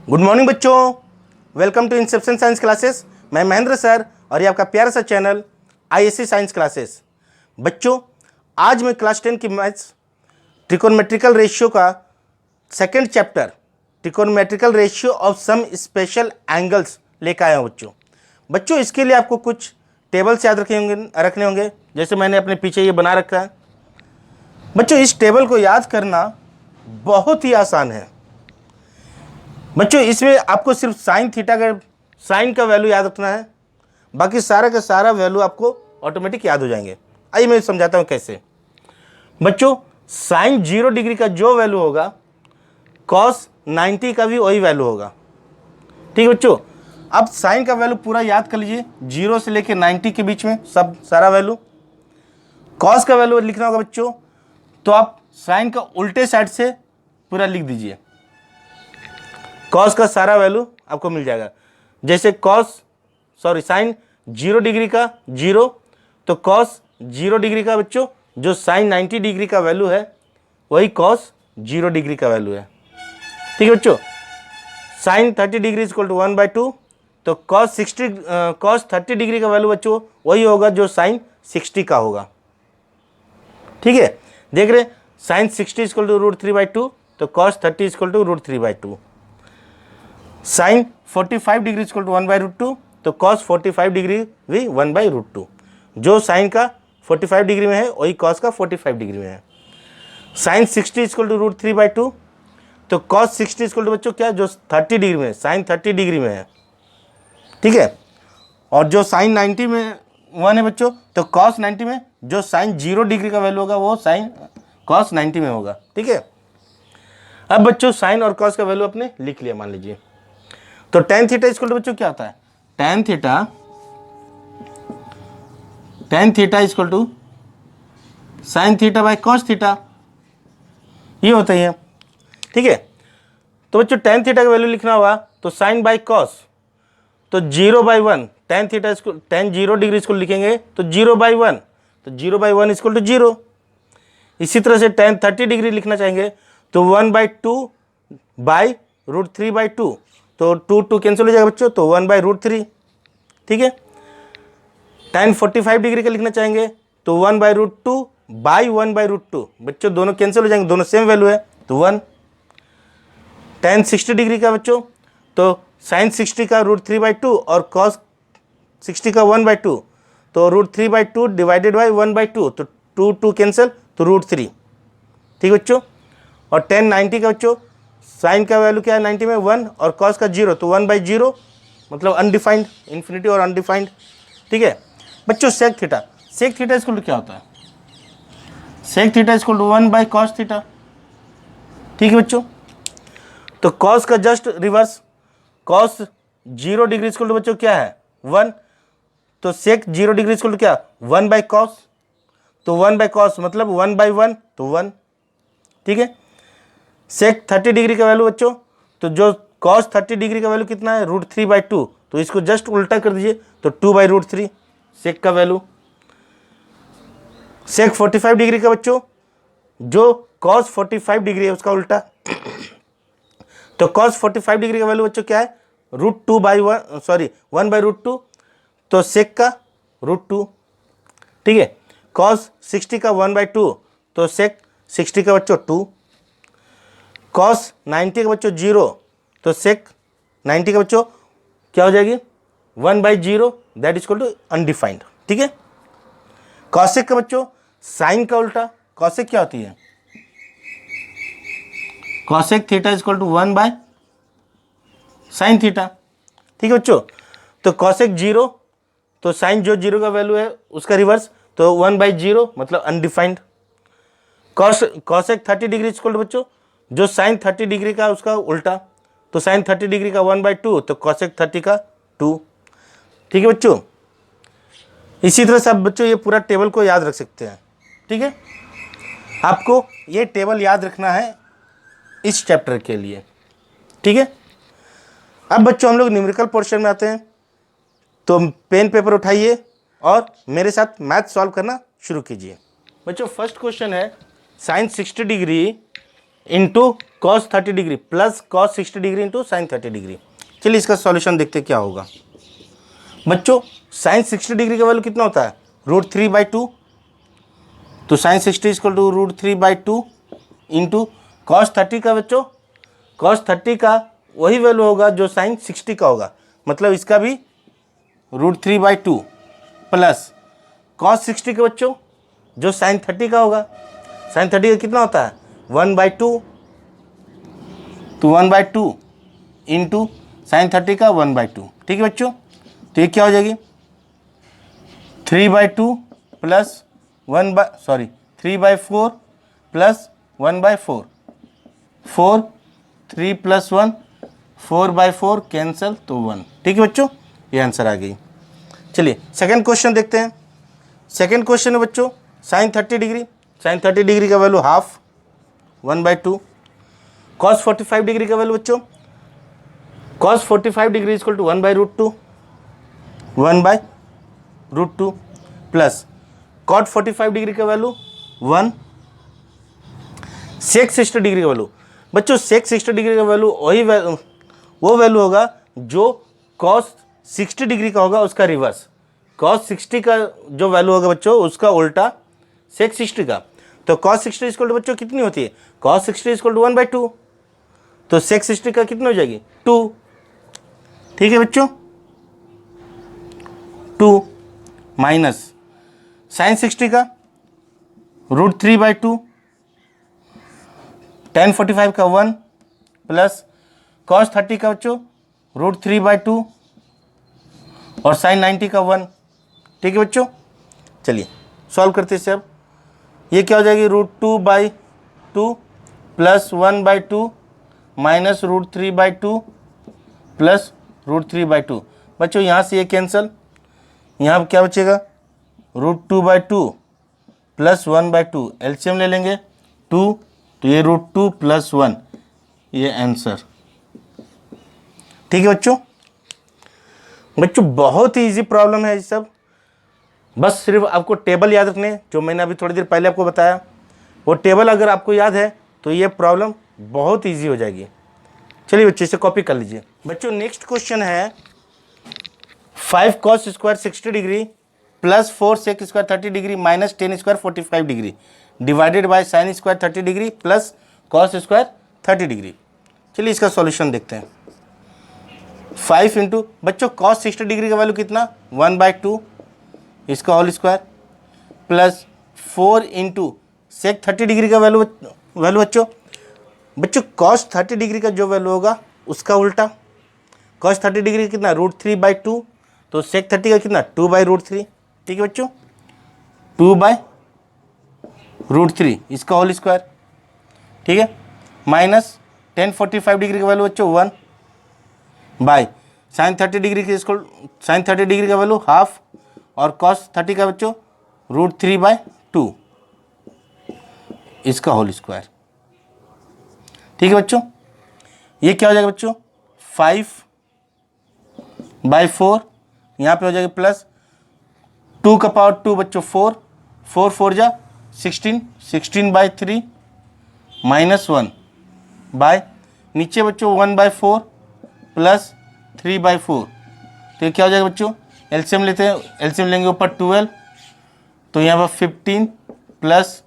Good morning बच्चों, welcome to inception science classes. मैं Mahendra sir और ये आपका प्यारा सा चैनल आईएससी साइंस क्लासेस। बच्चों, आज मैं क्लास 10 की मैथ्स ट्रिकोनमेट्रिकल रेशियो का second chapter trigonometrical ratio of some special angles लेकर आया हूँ। बच्चों इसके लिए आपको कुछ टेबल्स याद रखने होंगे, जैसे मैंने अपने पीछे ये बना रखा है। बच्चों इस टेबल को याद करना बहुत ही आसान है। बच्चों इसमें आपको सिर्फ साइन थीटा का साइन का वैल्यू याद रखना है, बाकी सारा का सारा वैल्यू आपको ऑटोमेटिक याद हो जाएंगे। आइए मैं समझाता हूँ कैसे। बच्चों साइन 0 डिग्री का जो वैल्यू होगा कॉस 90 का भी वही वैल्यू होगा। ठीक है बच्चों, अब साइन का वैल्यू पूरा याद कर लीजिए, 0 से लेकर 90 के बीच में सब सारा वैल्यू। कॉस का वैल्यू लिखना होगा बच्चों, तो आप साइन का उल्टे साइड से पूरा लिख दीजिए, कॉस का सारा वैल्यू आपको मिल जाएगा। जैसे साइन 0 डिग्री का 0, तो कॉस 0 डिग्री का बच्चों जो साइन 90 डिग्री का वैल्यू है वही कॉस 0 डिग्री का वैल्यू है। ठीक है बच्चों, साइन 30 डिग्री इक्वल टू 1/2, तो कॉस 30 डिग्री का वैल्यू बच्चों वही होगा जो साइन 60 का होगा। ठीक है, देख रहे साइन 60 इक्वल टू √3/2, तो cos 30 equal to √3/2। Sine 45 degree equal to 1/√2, तो कॉस 45 डिग्री भी 1/√2। जो साइन का 45 डिग्री में है वही कॉस का 45 डिग्री में है। साइन 60 इक्वल टू √3/2, तो कॉस 60 इक्वल टू बच्चों क्या जो 30 डिग्री में है, साइन 30 डिग्री में है। ठीक है, और जो साइन 90 में 1 है बच्चों, तो कॉस 90 में जो साइन 0 डिग्री का वैल्यू होगा वो साइन कॉस 90 में होगा। ठीक है, अब बच्चों साइन और कॉस का वैल्यू आपने लिख लिया मान लीजिए, तो tan थीटा इक्वल टू बच्चों क्या होता है, tan theta equal to sine theta by cos theta, ये होता ही है। ठीक है, तो बच्चों tan थीटा का वैल्यू लिखना होगा, तो साइन बाई कॉस, तो 0/1, tan थीटा tan 0 डिग्री इसको लिखेंगे तो 0/1, तो 0/1 इक्वल टू 0। इसी तरह से tan 30 डिग्री लिखना चाहेंगे तो 1/2 बाई √3/2, तो 2 कैंसिल हो जाएगा बच्चों, तो 1/√3। ठीक है, tan 45 डिग्री का लिखना चाहेंगे तो 1/√2 बाई 1/√2, बच्चों दोनों कैंसिल हो जाएंगे, दोनों सेम वैल्यू है तो 1। tan 60 डिग्री का बच्चों, तो साइन 60 का √3/2 और कॉस 60 का 1/2, तो √3/2 डिवाइडेड बाई 1/2, तो 2 कैंसिल तो √3। ठीक है बच्चों, और tan 90 का बच्चों साइन का वैल्यू क्या है 90 में 1 और कॉस का 0, तो 1/0 मतलब अनडिफाइंड, इन्फिनिटी और अनडिफाइंड। ठीक है बच्चों, सेक थीटा इक्वल टू क्या होता है, sec theta equal to 1/cos theta. ठीक है बच्चों, तो कॉस का just reverse, cos 0 degree equal to बच्चों क्या है 1, तो सेक 0 डिग्री इक्वल टू क्या 1/cos, तो 1/cos मतलब 1/1 तो 1। ठीक है, सेक 30 डिग्री का वैल्यू बच्चों, तो जो कॉस 30 डिग्री का वैल्यू कितना है √3/2, तो इसको जस्ट उल्टा कर दीजिए तो 2/√3 सेक का वैल्यू। सेक 45 डिग्री का बच्चों, जो कॉस 45 डिग्री है उसका उल्टा, तो कॉस 45 डिग्री का वैल्यू बच्चों क्या है 1/√2, तो सेक का √2। ठीक है, कॉस 60 का 1/2, तो सेक 60 का बच्चों 2। कॉस 90 का बच्चों 0, तो सेक 90 का बच्चों क्या हो जाएगी 1/0, दैट इक्वल टू अनडिफाइंड। ठीक है, कॉसेक का बच्चों साइन का उल्टा, कॉसेक क्या होती है, cosec theta equal to 1/sin theta. ठीक है बच्चों, तो कॉसेक 0, तो साइन जो 0 का वैल्यू है उसका रिवर्स, तो 1/0 मतलब undefined. Cosec 30 degree equal to बच्चों जो साइन 30 डिग्री का उसका उल्टा, तो साइन 30 डिग्री का 1/2, तो कॉसेक 30 का 2। ठीक है बच्चों, इसी तरह से आप बच्चों ये पूरा टेबल को याद रख सकते हैं। ठीक है, आपको ये टेबल याद रखना है इस चैप्टर के लिए। ठीक है, अब बच्चों हम लोग न्यूमेरिकल पोर्शन में आते हैं, तो पेन पेपर उठाइए और मेरे साथ मैथ सॉल्व करना शुरू कीजिए। बच्चों फर्स्ट क्वेश्चन है sine 60 degree into cos 30 degree plus cos 60 degree into sine 30 degree. चलिए इसका सॉल्यूशन देखते क्या होगा। बच्चों साइन 60 डिग्री का वैल्यू कितना होता है, √3/2। तो sine 60 equal to √3/2 into cos 30 का, बच्चों कॉस 30 का वही वैल्यू होगा जो साइन 60 का होगा, मतलब इसका भी √3/2 प्लस कॉस 60 का बच्चों जो साइन 30 का होगा। साइन 30 का कितना होता है 1/2, तो 1/2 इंटू साइन 30 का 1/2। ठीक है बच्चों, तो ये क्या हो जाएगी 3/2 प्लस 3/4 प्लस 1/4, 4, 3 + 1 4/4 कैंसल, तो 1। ठीक है बच्चों, ये आंसर आ गई। चलिए सेकंड क्वेश्चन देखते हैं। सेकंड क्वेश्चन है बच्चों साइन 30 डिग्री, साइन 30 डिग्री का वैल्यू हाफ 1/2। कॉस 45 डिग्री का वैल्यू बच्चों cos 45 degree equal to 1/√2, 1/√2 plus cot 45 degree का वैल्यू 1। सेक 60 डिग्री का वैल्यू बच्चों सेक 60 डिग्री का वैल्यू वो वैल्यू होगा जो कॉस 60 डिग्री का होगा, उसका रिवर्स। कॉस 60 का जो वैल्यू होगा बच्चों उसका उल्टा सेक 60 का। तो कॉस 60 इक्वल टू बच्चों कितनी होती है, कॉस 60 इक्वल टू 1/2, तो सेक 60 का कितनी हो जाएगी 2। ठीक है बच्चों, 2 माइनस साइन 60 का √3/2, tan 45 का 1 प्लस कॉस 30 का बच्चों √3/2 और साइन 90 का 1। ठीक है बच्चों, चलिए सॉल्व करते हैं इसे। अब ये क्या हो जाएगी √2/2 प्लस 1/2 माइनस √3/2 प्लस √3/2। बच्चों यहाँ से ये कैंसल, यहाँ क्या बचेगा √2/2 प्लस 1/2, एलसीएम ले लेंगे 2, तो ये √2 प्लस 1, ये आंसर। ठीक है बच्चों, बहुत ही इजी प्रॉब्लम है ये सब। बस सिर्फ आपको टेबल याद रखने, जो मैंने अभी थोड़ी देर पहले आपको बताया, वो टेबल अगर आपको याद है तो ये प्रॉब्लम बहुत इजी हो जाएगी। चलिए बच्चे इसे कॉपी कर लीजिए। बच्चों नेक्स्ट क्वेश्चन है 5 cos square 60 degree plus 4 sec square 30 degree minus 10 square 45 degree divided by sine square 30 degree plus cos square 30 degree. चलिए इसका सॉल्यूशन देखते हैं। 5 इंटू बच्चों कॉस 60 डिग्री का वैल्यू कितना 1/2, इसका whole square plus 4 into sec 30 degree का वैल्यू बच्चों कॉस 30 डिग्री का जो वैल्यू होगा उसका उल्टा। कॉस 30 डिग्री कितना √3/2, तो सेक 30 का कितना 2/√3। ठीक है बच्चों, 2/√3 इसका होल स्क्वायर। ठीक है, माइनस tan 45 डिग्री का वैल्यू बच्चों 1 बाय साइन 30 डिग्री के साइन 30 डिग्री का वैल्यू हाफ और कॉस 30 का बच्चों √3/2 इसका होल स्क्वायर। ठीक है बच्चों, ये क्या हो जाएगा बच्चों 5/4, यहाँ पे हो जाएगा प्लस 2 का पावर 2 बच्चों 4, 4 4 जा 16, 16/3 माइनस 1 बाय नीचे बच्चों 1/4 प्लस 3/4। तो ये क्या हो जाएगा बच्चों, एलसीएम लेते हैं, एलसीएम लेंगे ऊपर 12, तो यहाँ पर 15 प्लस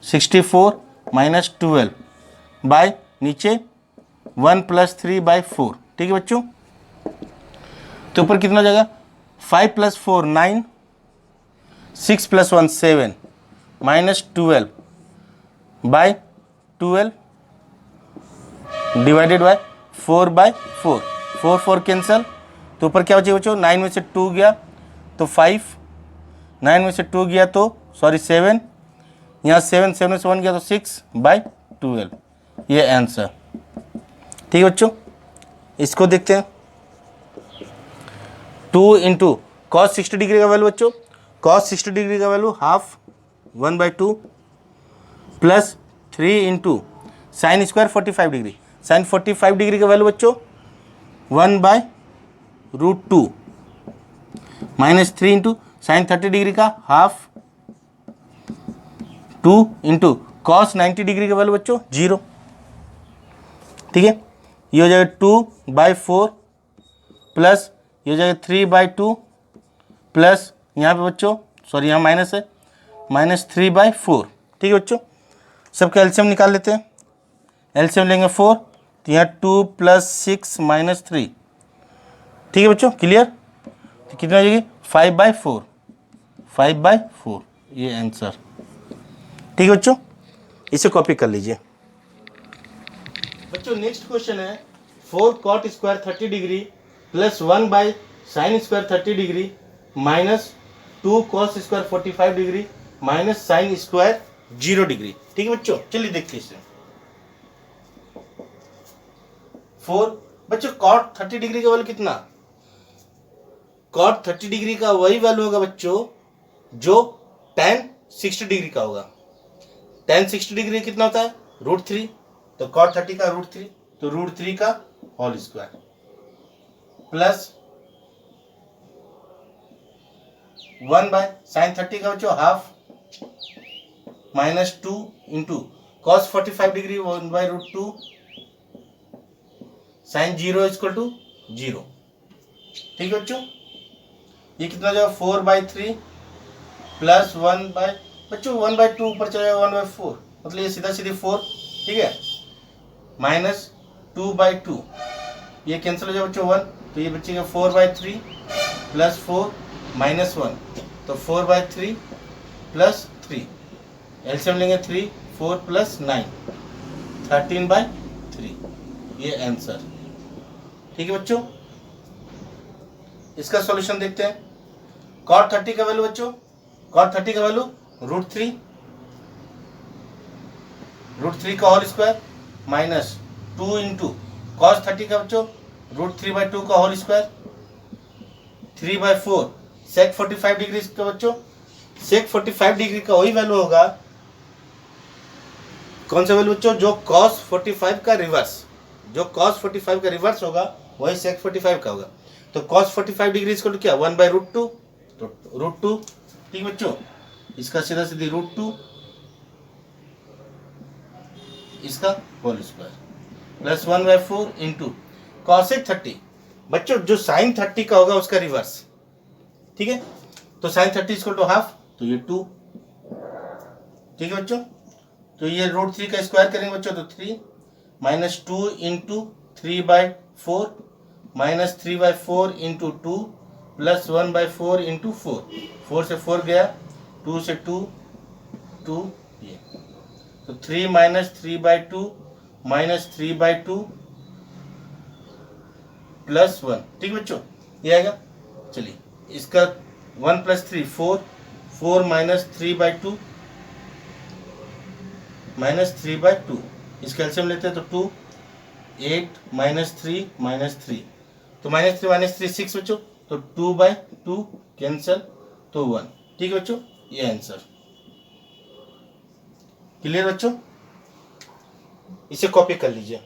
64 माइनस 12 बाय नीचे 1 + 3/4। ठीक है बच्चों, तो ऊपर कितना हो जाएगा 5 + 4 9, 6 + 1 7 minus 12 by 12 divided by 4/4, 4 4 cancel, तो ऊपर क्या बचेगा बच्चों 9 में से 2 गया तो 5, 9 में से 2 गया तो 7, यहाँ 7 7 में से 1 गया तो 6/12, ये आंसर। ठीक है बच्चों, इसको देखते हैं। 2 इंटू कॉस 60 डिग्री का वैल्यू बच्चों कॉस 60 डिग्री का value half 1/2 plus 3 into sine square 45 degree, sine 45 degree का वैल्यू बच्चों 1/√2 माइनस 3 इंटू साइन 30 डिग्री का हाफ 2 इंटू कॉस 90 डिग्री का वैल्यू बच्चों 0। ठीक है। ये हो जाएगा 2/4 प्लस ये हो जाएगा 3/2 प्लस यहाँ पे बच्चों सॉरी यहाँ माइनस है, -3/4। ठीक है बच्चों, सबका एलसीएम निकाल लेते हैं। एलसीएम लेंगे 4, तो यहाँ 2 + 6 - 3। ठीक है बच्चों, क्लियर। तो कितना हो जाएगी 5/4, 5/4 ये आंसर। ठीक है बच्चों, इसे कॉपी कर लीजिए। बच्चों नेक्स्ट क्वेश्चन है 4 cot square 30 degree plus 1/sin square 30 degree minus 2 cos square 45 degree minus sin square 0 degree. ठीक है बच्चों, चलिए देखते हैं इसे। 4 बच्चों cot 30 डिग्री का वैल्यू कितना, cot 30 डिग्री का वही वैल्यू होगा बच्चों जो tan 60 डिग्री का होगा। tan 60 डिग्री कितना होता है √3, तो cot 30 का √3, तो √3 का होल स्क्वायर प्लस 1/sin 30 का बच्चों half -2 into cos 45 degree 1/√2 sin 0 = 0। ठीक है बच्चों, ये कितना जो 4/3 प्लस 1/बच्चों 1/2 ऊपर चला जाएगा 1/4, मतलब ये सीधा सीधी 4। ठीक है, -2/2 ये कैंसिल हो जाएगा बच्चों 1, तो ये बच्चे का 4/3 प्लस 4 माइनस 1, तो 4/3 प्लस 3। एलसीएम लेंगे 3, 4 + 9 13/3 ये आंसर। ठीक है बच्चों, इसका सॉल्यूशन देखते हैं। cot 30 का वैल्यू बच्चों, cot 30 का वैल्यू √3 का whole square minus 2 into cos 30 का बच्चों √3/2 का होल स्क्वायर 3/4 sec 45 डिग्री का बच्चों। sec 45 डिग्री का वही वैल्यू होगा, कौन सा वैल्यू बच्चों, जो cos 45 का रिवर्स, जो cos 45 का रिवर्स होगा वही sec 45 का होगा। तो cos 45 डिग्री इसको तो क्या 1/√2, तो √2। ठीक बच्चों, इसका सीधा सीधी √2 इसका whole square plus 1/4 into cosec 30 बच्चों जो sin 30 का होगा उसका रिवर्स। ठीक है, तो sin 30 = हाफ, तो ये 2। ठीक है बच्चों, तो ये √3 का स्क्वायर करेंगे बच्चों तो 3 -2 इंटू 3/4 -3/4 इंटू 2 प्लस 1/4 इंटू 4, 4 से 4 गया, 2 से 2 2 ये, तो 3 - 3/2 -3/2 प्लस 1। ठीक है बच्चों, ये आएगा। चलिए इसका 1 + 3 4, 4 - 3/2 -3/2, इसका एलसीएम लेते हैं तो 2 8 -3 -3, तो -3 - 3 6 बच्चों, तो 2/2 कैंसिल, तो 1। ठीक है बच्चों, ये आंसर। क्लियर बच्चों, इसे कॉपी कर लीजिए।